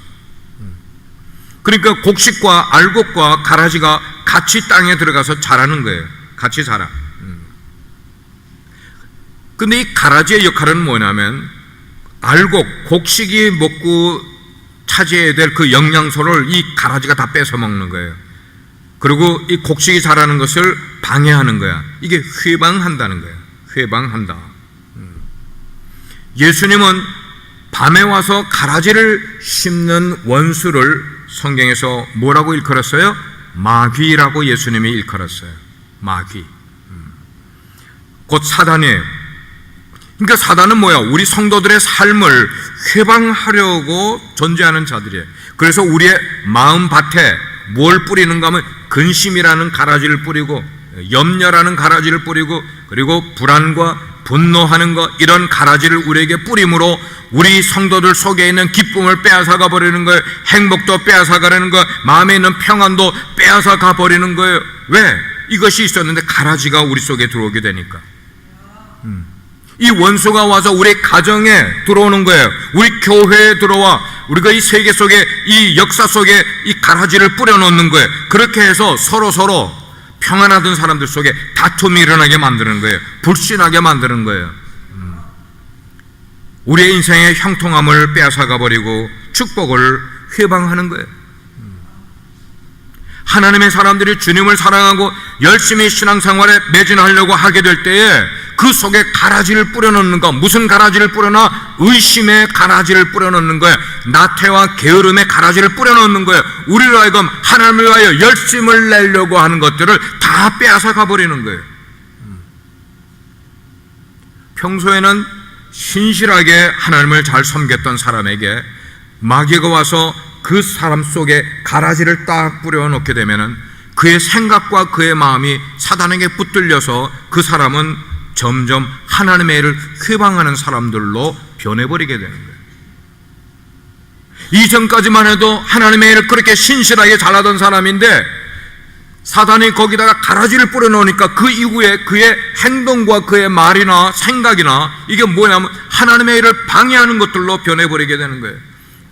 그러니까 곡식과 알곡과 가라지가 같이 땅에 들어가서 자라는 거예요. 같이 자라. 근데 이 가라지의 역할은 뭐냐면 알곡, 곡식이 먹고 차지해야 될 그 영양소를 이 가라지가 다 뺏어 먹는 거예요. 그리고 이 곡식이 자라는 것을 방해하는 거야. 이게 회방한다는 거야. 회방한다. 예수님은 밤에 와서 가라지를 씹는 원수를 성경에서 뭐라고 일컬었어요? 마귀라고 예수님이 일컬었어요. 마귀. 곧 사단이에요. 그러니까 사단은 뭐야? 우리 성도들의 삶을 회방하려고 존재하는 자들이에요. 그래서 우리의 마음밭에 뭘 뿌리는가 하면 근심이라는 가라지를 뿌리고, 염려라는 가라지를 뿌리고, 그리고 불안과 분노하는 것, 이런 가라지를 우리에게 뿌림으로 우리 성도들 속에 있는 기쁨을 빼앗아가 버리는 거예요. 행복도 빼앗아가려는 거예요. 마음에 있는 평안도 빼앗아가 버리는 거예요. 왜? 이것이 있었는데 가라지가 우리 속에 들어오게 되니까. 이 원수가 와서 우리 가정에 들어오는 거예요. 우리 교회에 들어와 우리가 이 세계 속에, 이 역사 속에 이 가라지를 뿌려놓는 거예요. 그렇게 해서 서로 평안하던 사람들 속에 다툼이 일어나게 만드는 거예요. 불신하게 만드는 거예요. 우리의 인생의 형통함을 빼앗아가 버리고 축복을 회방하는 거예요. 하나님의 사람들이 주님을 사랑하고 열심히 신앙생활에 매진하려고 하게 될 때에 그 속에 가라지를 뿌려놓는 거, 무슨 가라지를 뿌려놔? 의심의 가라지를 뿌려놓는 거예요. 나태와 게으름의 가라지를 뿌려놓는 거예요. 우리로 하여금 하나님을 위하여 열심을 내려고 하는 것들을 다 빼앗아가 버리는 거예요. 평소에는 신실하게 하나님을 잘 섬겼던 사람에게 마귀가 와서 그 사람 속에 가라지를 딱 뿌려놓게 되면은 그의 생각과 그의 마음이 사단에게 붙들려서 그 사람은 점점 하나님의 일을 회방하는 사람들로 변해버리게 되는 거예요. 이전까지만 해도 하나님의 일을 그렇게 신실하게 잘하던 사람인데 사단이 거기다가 가라지를 뿌려놓으니까 그 이후에 그의 행동과 그의 말이나 생각이나 이게 뭐냐면 하나님의 일을 방해하는 것들로 변해버리게 되는 거예요.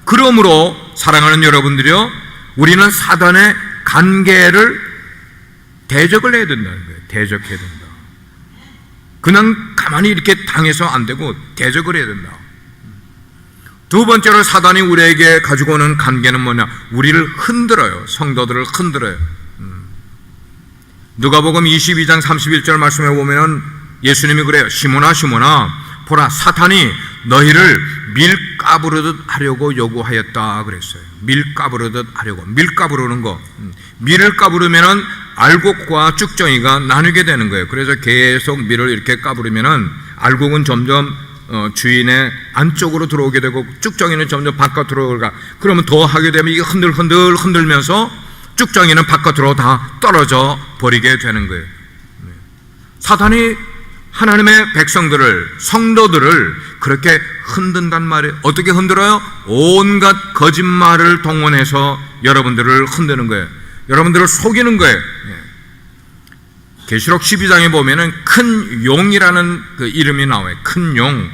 그러므로 사랑하는 여러분들이요, 우리는 사단의 관계를 대적을 해야 된다는 거예요. 대적해야 된다. 그냥 가만히 이렇게 당해서 안 되고 대적을 해야 된다. 두 번째로 사단이 우리에게 가지고 오는 관계는 뭐냐? 우리를 흔들어요. 성도들을 흔들어요. 누가복음 22장 31절 말씀에 보면은 예수님이 그래요. 시몬아 시몬아 보라 사탄이 너희를 밀가부르듯 하려고 요구하였다 그랬어요. 밀가부르듯 하려고. 밀가부르는 거, 밀을 까부르면은 알곡과 쭉정이가 나뉘게 되는 거예요. 그래서 계속 밀을 이렇게 까부르면은 알곡은 점점 주인의 안쪽으로 들어오게 되고 쭉정이는 점점 바깥으로 가. 그러면 더 하게 되면 이게 흔들면서 쭉정이는 바깥으로 다 떨어져 버리게 되는 거예요. 사탄이 하나님의 백성들을, 성도들을 그렇게 흔든단 말이에요. 어떻게 흔들어요? 온갖 거짓말을 동원해서 여러분들을 흔드는 거예요. 여러분들을 속이는 거예요. 계시록 12장에 보면은 큰 용이라는 그 이름이 나와요. 큰 용.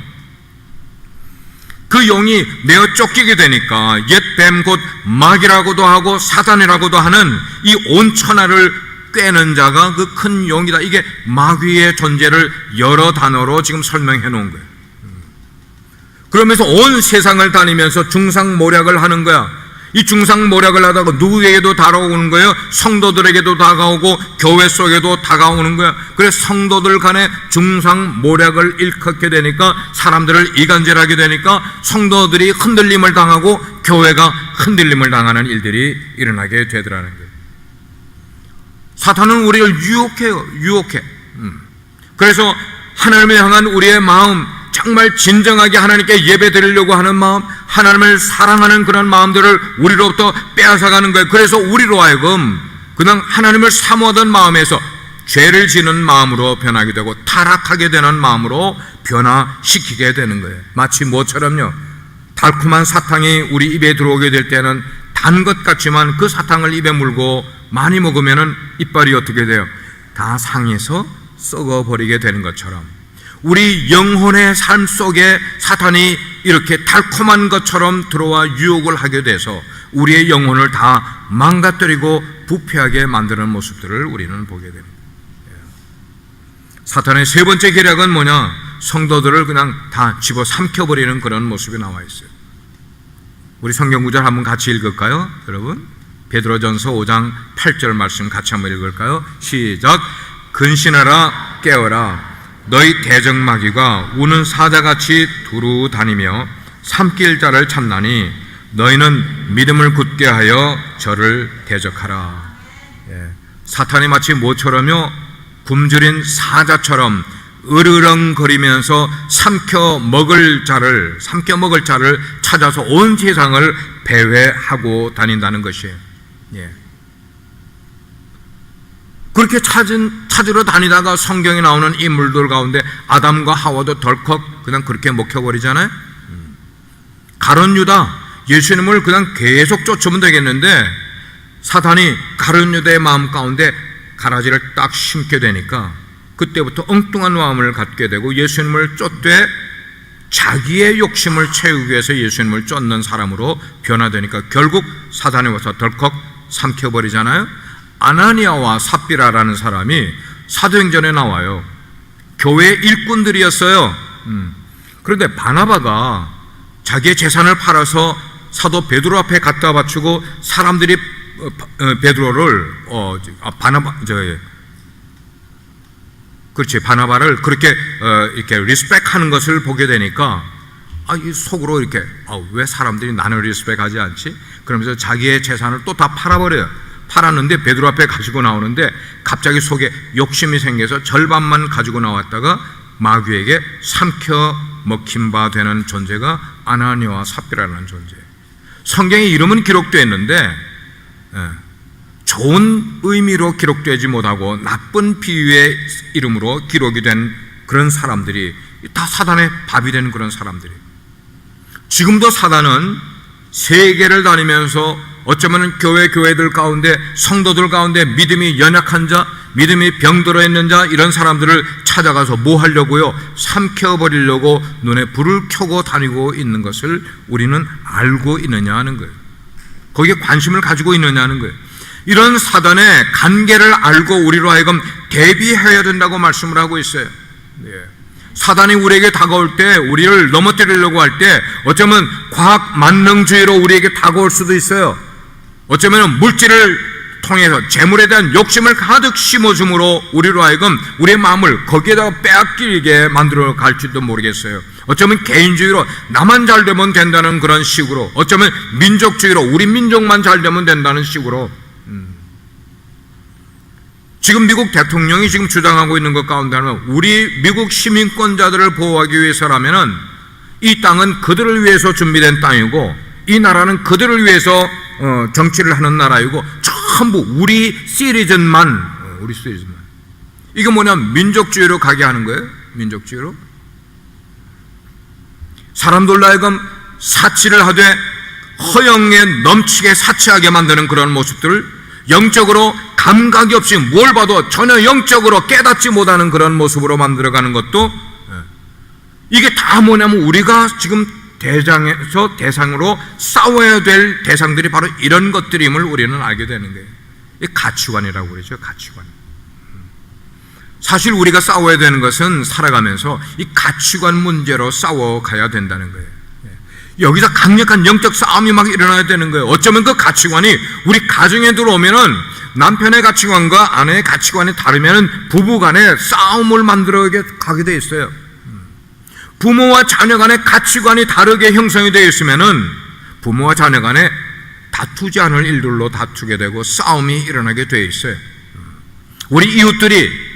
그 용이 내어 쫓기게 되니까 옛 뱀 곧 마귀라고도 하고 사단이라고도 하는 이 온 천하를 꿰는 자가 그 큰 용이다. 이게 마귀의 존재를 여러 단어로 지금 설명해 놓은 거예요. 그러면서 온 세상을 다니면서 중상모략을 하는 거야. 이 중상모략을 하다가 누구에게도 다가오는 거예요. 성도들에게도 다가오고 교회 속에도 다가오는 거야. 그래서 성도들 간에 중상모략을 일컫게 되니까 사람들을 이간질하게 되니까 성도들이 흔들림을 당하고 교회가 흔들림을 당하는 일들이 일어나게 되더라는 거예요. 사탄은 우리를 유혹해. 그래서 하나님을 향한 우리의 마음, 정말 진정하게 하나님께 예배드리려고 하는 마음, 하나님을 사랑하는 그런 마음들을 우리로부터 빼앗아가는 거예요. 그래서 우리로 하여금 그냥 하나님을 사모하던 마음에서 죄를 지는 마음으로 변하게 되고 타락하게 되는 마음으로 변화시키게 되는 거예요. 마치 뭐처럼요, 달콤한 사탕이 우리 입에 들어오게 될 때는 단 것 같지만 그 사탕을 입에 물고 많이 먹으면은 이빨이 어떻게 돼요? 다 상해서 썩어버리게 되는 것처럼 우리 영혼의 삶 속에 사탄이 이렇게 달콤한 것처럼 들어와 유혹을 하게 돼서 우리의 영혼을 다 망가뜨리고 부패하게 만드는 모습들을 우리는 보게 됩니다. 사탄의 세 번째 계략은 뭐냐? 성도들을 그냥 다 집어 삼켜버리는 그런 모습이 나와 있어요. 우리 성경 구절 한번 같이 읽을까요? 여러분, 베드로전서 5장 8절 말씀 같이 한번 읽을까요? 시작. 근신하라, 깨어라. 너희 대적마귀가 우는 사자같이 두루 다니며 삼킬 자를 찾나니 너희는 믿음을 굳게 하여 저를 대적하라. 사탄이 마치 모처럼요 굶주린 사자처럼 으르렁거리면서 삼켜 먹을 자를 찾아서 온 세상을 배회하고 다닌다는 것이에요. 그렇게 찾으러 다니다가 성경에 나오는 인물들 가운데 아담과 하와도 덜컥 그냥 그렇게 먹혀버리잖아요. 가룟 유다, 예수님을 그냥 계속 쫓으면 되겠는데 사탄이 가룟 유다의 마음 가운데 가라지를 딱 심게 되니까 그때부터 엉뚱한 마음을 갖게 되고 예수님을 쫓되 자기의 욕심을 채우기 위해서 예수님을 쫓는 사람으로 변화되니까 결국 사탄이 와서 덜컥 삼켜버리잖아요. 아나니아와 삽비라라는 사람이 사도행전에 나와요. 교회 일꾼들이었어요. 그런데 바나바가 자기의 재산을 팔아서 사도 베드로 앞에 갖다 바치고 사람들이 베드로를 바나바를 그렇게 이렇게 리스펙하는 것을 보게 되니까 이 속으로 이렇게 왜 사람들이 나를 리스펙하지 않지? 그러면서 자기의 재산을 또 다 팔아버려요. 팔았는데 베드로 앞에 가지고 나오는데 갑자기 속에 욕심이 생겨서 절반만 가지고 나왔다가 마귀에게 삼켜 먹힌 바 되는 존재가 아나니아와 삽비라는 존재예요. 성경에 이름은 기록되어 있는데 좋은 의미로 기록되지 못하고 나쁜 비유의 이름으로 기록이 된 그런 사람들이 다 사단의 밥이 된 그런 사람들이에요. 지금도 사단은 세계를 다니면서 어쩌면 교회들 가운데 성도들 가운데 믿음이 연약한 자, 믿음이 병들어 있는 자 이런 사람들을 찾아가서 뭐 하려고요? 삼켜버리려고 눈에 불을 켜고 다니고 있는 것을 우리는 알고 있느냐 하는 거예요. 거기에 관심을 가지고 있느냐 하는 거예요. 이런 사단의 관계를 알고 우리로 하여금 대비해야 된다고 말씀을 하고 있어요. 사단이 우리에게 다가올 때, 우리를 넘어뜨리려고 할 때 어쩌면 과학 만능주의로 우리에게 다가올 수도 있어요. 어쩌면 물질을 통해서 재물에 대한 욕심을 가득 심어줌으로 우리로 하여금 우리의 마음을 거기에다가 빼앗기게 만들어 갈지도 모르겠어요. 어쩌면 개인주의로 나만 잘 되면 된다는 그런 식으로, 어쩌면 민족주의로 우리 민족만 잘 되면 된다는 식으로. 지금 미국 대통령이 지금 주장하고 있는 것 가운데 하면 우리 미국 시민권자들을 보호하기 위해서라면은 이 땅은 그들을 위해서 준비된 땅이고 이 나라는 그들을 위해서 정치를 하는 나라이고 전부 우리 시리즌만. 이게 뭐냐면 민족주의로 가게 하는 거예요. 민족주의로. 사람들로 하여금 사치를 하되 허영에 넘치게 사치하게 만드는 그런 모습들을 영적으로 감각이 없이 뭘 봐도 전혀 영적으로 깨닫지 못하는 그런 모습으로 만들어가는 것도, 이게 다 뭐냐면 우리가 지금 대상으로 싸워야 될 대상들이 바로 이런 것들임을 우리는 알게 되는 거예요. 이 가치관이라고 그러죠. 가치관. 사실 우리가 싸워야 되는 것은 살아가면서 이 가치관 문제로 싸워가야 된다는 거예요. 여기서 강력한 영적 싸움이 막 일어나야 되는 거예요. 어쩌면 그 가치관이 우리 가정에 들어오면은 남편의 가치관과 아내의 가치관이 다르면은 부부 간에 싸움을 만들어 가게 돼 있어요. 부모와 자녀 간의 가치관이 다르게 형성이 되어 있으면은 부모와 자녀 간에 다투지 않을 일들로 다투게 되고 싸움이 일어나게 되어 있어요. 우리 이웃들이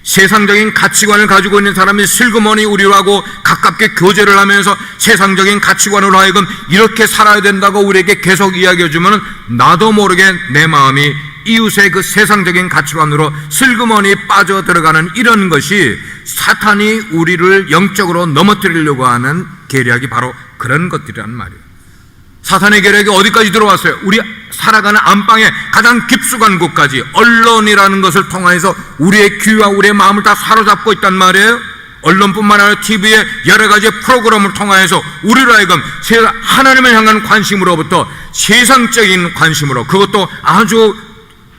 세상적인 가치관을 가지고 있는 사람이 슬그머니 우리로 하고 가깝게 교제를 하면서 세상적인 가치관으로 하여금 이렇게 살아야 된다고 우리에게 계속 이야기해 주면 나도 모르게 내 마음이 이웃의 그 세상적인 가치관으로 슬그머니 빠져 들어가는 이런 것이 사탄이 우리를 영적으로 넘어뜨리려고 하는 계략이 바로 그런 것들이란 말이에요. 사탄의 계략이 어디까지 들어왔어요? 우리 살아가는 안방의 가장 깊숙한 곳까지 언론이라는 것을 통해서 우리의 귀와 우리의 마음을 다 사로잡고 있단 말이에요. 언론뿐만 아니라 TV의 여러 가지 프로그램을 통해서 우리로 하여금 하나님을 향한 관심으로부터 세상적인 관심으로, 그것도 아주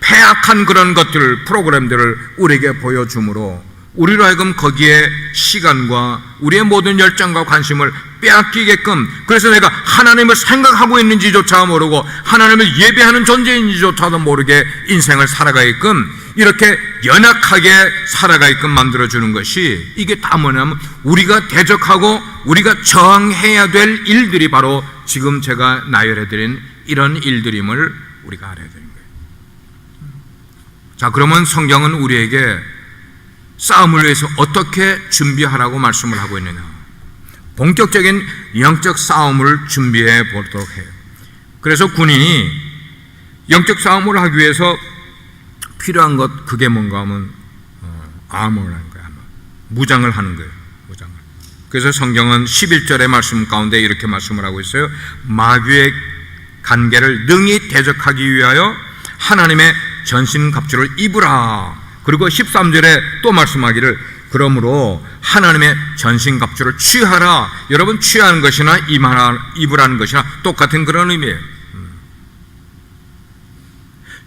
폐악한 그런 것들, 프로그램들을 우리에게 보여줌으로 우리로 하여금 거기에 시간과 우리의 모든 열정과 관심을 빼앗기게끔, 그래서 내가 하나님을 생각하고 있는지조차 모르고 하나님을 예배하는 존재인지조차도 모르게 인생을 살아가게끔, 이렇게 연약하게 살아가게끔 만들어주는 것이, 이게 다 뭐냐면 우리가 대적하고 우리가 저항해야 될 일들이 바로 지금 제가 나열해드린 이런 일들임을 우리가 알아야 되는 거예요. 자, 그러면 성경은 우리에게 싸움을 위해서 어떻게 준비하라고 말씀을 하고 있느냐? 본격적인 영적 싸움을 준비해 보도록 해요. 그래서 군인이 영적 싸움을 하기 위해서 필요한 것, 그게 뭔가 하면 아머라는 거야. 무장을 하는 거예요. 무장을. 그래서 성경은 11절의 말씀 가운데 이렇게 말씀을 하고 있어요. 마귀의 간계를 능히 대적하기 위하여 하나님의 전신갑주를 입으라. 그리고 13절에 또 말씀하기를, 그러므로 하나님의 전신갑주를 취하라. 여러분, 취하는 것이나 입으라는 것이나 똑같은 그런 의미예요.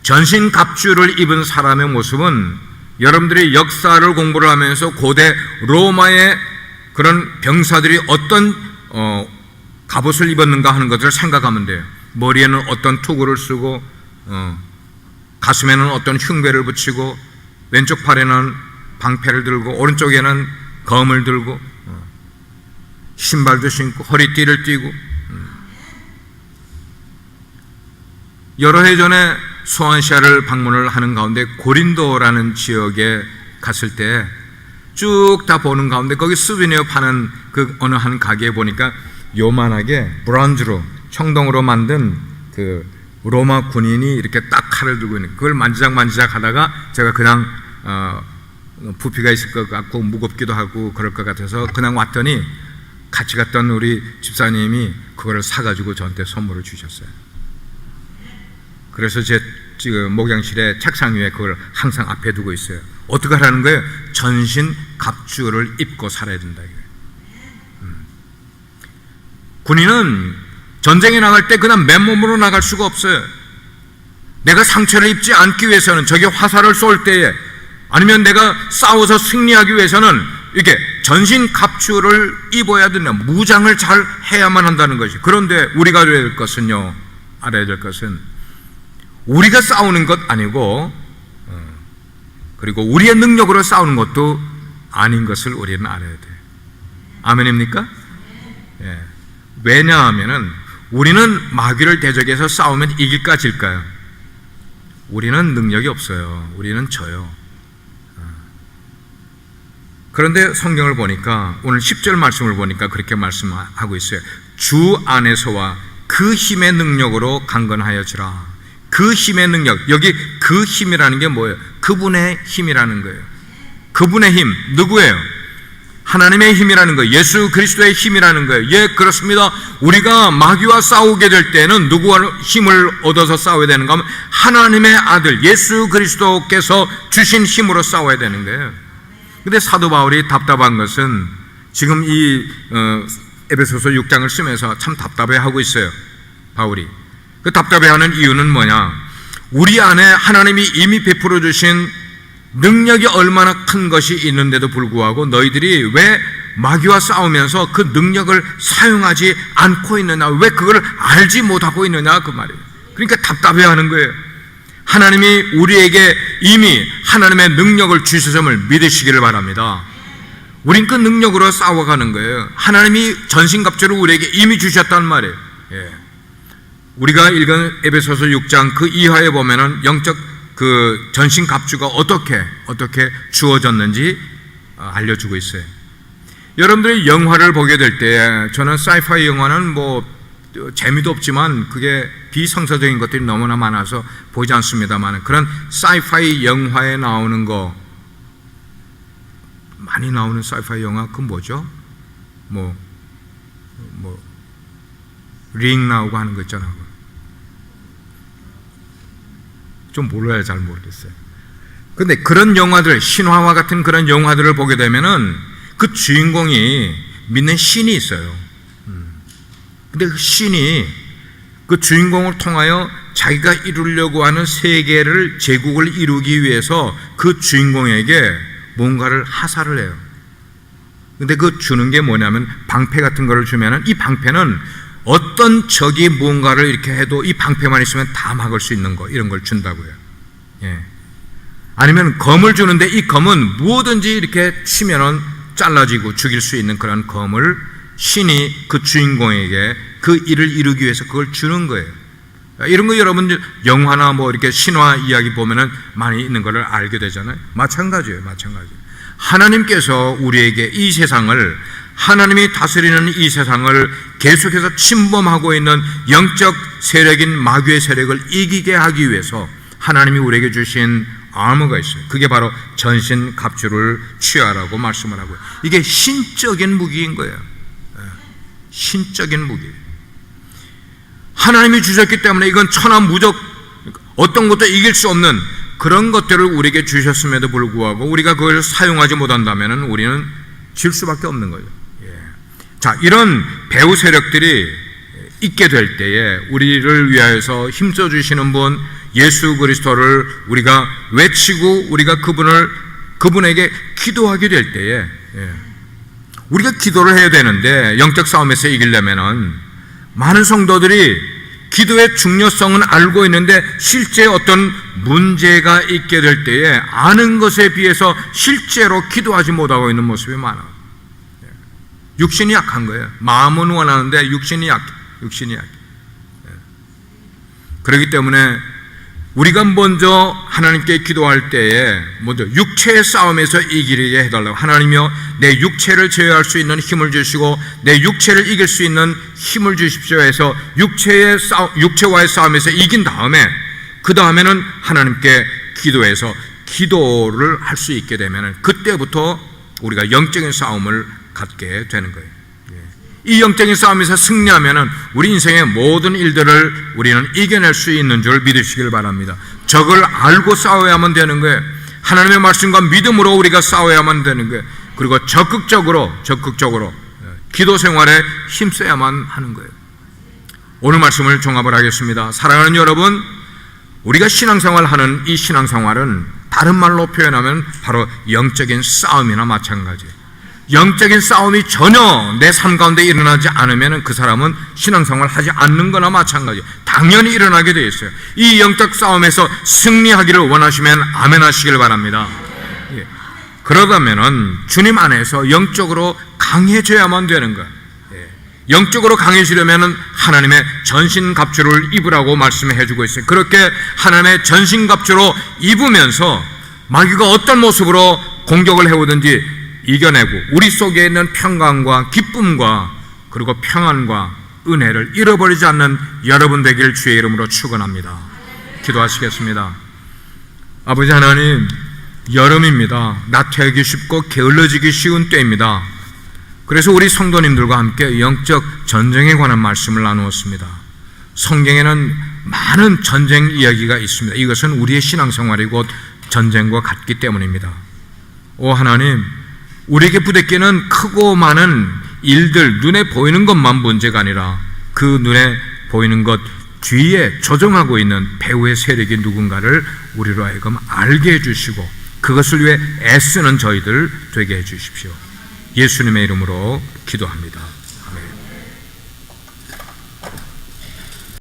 전신갑주를 입은 사람의 모습은, 여러분들이 역사를 공부를 하면서 고대 로마의 그런 병사들이 어떤 갑옷을 입었는가 하는 것들을 생각하면 돼요. 머리에는 어떤 투구를 쓰고, 가슴에는 어떤 흉배를 붙이고, 왼쪽 팔에는 방패를 들고, 오른쪽에는 검을 들고, 신발도 신고 허리띠를 띠고. 여러 해 전에 소아시아를 방문을 하는 가운데 고린도라는 지역에 갔을 때 쭉 다 보는 가운데 거기 수비니어 파는 그 어느 한 가게에 보니까 요만하게 브론즈로, 청동으로 만든 그 로마 군인이 이렇게 딱 칼을 들고 있는, 그걸 만지작 하다가 제가 그냥 부피가 있을 것 같고 무겁기도 하고 그럴 것 같아서 그냥 왔더니 같이 갔던 우리 집사님이 그거를 사가지고 저한테 선물을 주셨어요. 그래서 제 지금 목양실에 책상 위에 그걸 항상 앞에 두고 있어요. 어떻게 하라는 거예요? 전신 갑주를 입고 살아야 된다 이거예요. 군인은 전쟁에 나갈 때 그냥 맨몸으로 나갈 수가 없어요. 내가 상처를 입지 않기 위해서는, 저기 화살을 쏠 때에, 아니면 내가 싸워서 승리하기 위해서는 이렇게 전신 갑주를 입어야 된다. 무장을 잘 해야만 한다는 것이. 그런데 우리가 알아야 될 것은요, 알아야 될 것은 우리가 싸우는 것 아니고, 그리고 우리의 능력으로 싸우는 것도 아닌 것을 우리는 알아야 돼요. 아멘입니까? 예. 왜냐하면은 우리는 마귀를 대적해서 싸우면 이길까 질까요? 우리는 능력이 없어요. 우리는 져요. 그런데 성경을 보니까, 오늘 10절 말씀을 보니까 그렇게 말씀하고 있어요. 주 안에서와 그 힘의 능력으로 강건하여지라. 그 힘의 능력, 여기 그 힘이라는 게 뭐예요? 그분의 힘이라는 거예요. 그분의 힘, 누구예요? 하나님의 힘이라는 거예요. 예수 그리스도의 힘이라는 거예요. 예, 그렇습니다. 우리가 마귀와 싸우게 될 때는 누구와 힘을 얻어서 싸워야 되는가 하면 하나님의 아들 예수 그리스도께서 주신 힘으로 싸워야 되는 거예요. 근데 사도 바울이 답답한 것은, 지금 이 에베소서 6장을 쓰면서 참 답답해하고 있어요. 바울이. 그 답답해하는 이유는 뭐냐? 우리 안에 하나님이 이미 베풀어 주신 능력이 얼마나 큰 것이 있는데도 불구하고 너희들이 왜 마귀와 싸우면서 그 능력을 사용하지 않고 있느냐, 왜 그걸 알지 못하고 있느냐, 그 말이에요. 그러니까 답답해하는 거예요. 하나님이 우리에게 이미 하나님의 능력을 주셨음을 믿으시기를 바랍니다. 우린 그 능력으로 싸워가는 거예요. 하나님이 전신갑주를 우리에게 이미 주셨단 말이에요. 예. 우리가 읽은 에베소서 6장 그 이하에 보면은 영적 그 전신갑주가 어떻게 주어졌는지 알려주고 있어요. 여러분들이 영화를 보게 될 때, 저는 사이파이 영화는 뭐 재미도 없지만 그게 비성서적인 것들이 너무나 많아서 보지 않습니다만, 그런 사이파이 영화에 나오는 거, 많이 나오는 사이파이 영화, 그 뭐죠? 링 나오고 하는 거 있잖아요. 좀 몰라요. 잘 모르겠어요. 근데 그런 영화들, 신화와 같은 그런 영화들을 보게 되면은 그 주인공이 믿는 신이 있어요. 근데 그 신이 그 주인공을 통하여 자기가 이루려고 하는 세계를, 제국을 이루기 위해서 그 주인공에게 뭔가를 하사를 해요. 근데 그 주는 게 뭐냐면 방패 같은 거를 주면은 이 방패는 어떤 적이 뭔가를 이렇게 해도 이 방패만 있으면 다 막을 수 있는 거, 이런 걸 준다고요. 예. 아니면 검을 주는데 이 검은 무엇든지 이렇게 치면은 잘라지고 죽일 수 있는 그런 검을 신이 그 주인공에게 그 일을 이루기 위해서 그걸 주는 거예요. 이런 거 여러분 영화나 뭐 이렇게 신화 이야기 보면은 많이 있는 걸 알게 되잖아요. 마찬가지예요. 마찬가지. 하나님께서 우리에게 이 세상을, 하나님이 다스리는 이 세상을 계속해서 침범하고 있는 영적 세력인 마귀의 세력을 이기게 하기 위해서 하나님이 우리에게 주신 아머가 있어요. 그게 바로 전신 갑주를 취하라고 말씀을 하고요. 이게 신적인 무기인 거예요. 신적인 무기. 하나님이 주셨기 때문에 이건 천하무적, 어떤 것도 이길 수 없는 그런 것들을 우리에게 주셨음에도 불구하고 우리가 그걸 사용하지 못한다면 우리는 질 수밖에 없는 거죠. 자, 이런 배후 세력들이 있게 될 때에 우리를 위하여서 힘써 주시는 분 예수 그리스도를 우리가 외치고 우리가 그분에게 기도하게 될 때에 우리가 기도를 해야 되는데, 영적 싸움에서 이기려면은 많은 성도들이 기도의 중요성은 알고 있는데 실제 어떤 문제가 있게 될 때에 아는 것에 비해서 실제로 기도하지 못하고 있는 모습이 많아요. 육신이 약한 거예요. 마음은 원하는데 육신이 약해. 그렇기 때문에 우리가 먼저 하나님께 기도할 때에 먼저 육체의 싸움에서 이기게 해달라고, 하나님이여 내 육체를 제어할 수 있는 힘을 주시고 내 육체를 이길 수 있는 힘을 주십시오 해서 육체와의 싸움에서 이긴 다음에 그 다음에는 하나님께 기도해서 기도를 할 수 있게 되면 그때부터 우리가 영적인 싸움을 갖게 되는 거예요. 이 영적인 싸움에서 승리하면 우리 인생의 모든 일들을 우리는 이겨낼 수 있는 줄 믿으시길 바랍니다. 적을 알고 싸워야만 되는 거예요. 하나님의 말씀과 믿음으로 우리가 싸워야만 되는 거예요. 그리고 적극적으로 기도 생활에 힘써야만 하는 거예요. 오늘 말씀을 종합을 하겠습니다. 사랑하는 여러분, 우리가 신앙생활 하는 이 신앙생활은 다른 말로 표현하면 바로 영적인 싸움이나 마찬가지예요. 영적인 싸움이 전혀 내 삶 가운데 일어나지 않으면 그 사람은 신앙생활 하지 않는 거나 마찬가지예요. 당연히 일어나게 되어 있어요. 이 영적 싸움에서 승리하기를 원하시면 아멘 하시길 바랍니다. 그러다면은 주님 안에서 영적으로 강해져야만 되는 거예요. 영적으로 강해지려면 하나님의 전신갑주를 입으라고 말씀해 주고 있어요. 그렇게 하나님의 전신갑주로 입으면서 마귀가 어떤 모습으로 공격을 해오든지 이겨내고 우리 속에 있는 평강과 기쁨과 그리고 평안과 은혜를 잃어버리지 않는 여러분 되길 주의 이름으로 축원합니다. 기도하시겠습니다. 아버지 하나님, 여름입니다. 나태하기 쉽고 게을러지기 쉬운 때입니다. 그래서 우리 성도님들과 함께 영적 전쟁에 관한 말씀을 나누었습니다. 성경에는 많은 전쟁 이야기가 있습니다. 이것은 우리의 신앙생활이고 전쟁과 같기 때문입니다. 오 하나님, 우리에게 부대끼는 크고 많은 일들, 눈에 보이는 것만 문제가 아니라 그 눈에 보이는 것 뒤에 조종하고 있는 배후의 세력이 누군가를 우리로 하여금 알게 해주시고 그것을 위해 애쓰는 저희들 되게 해주십시오. 예수님의 이름으로 기도합니다.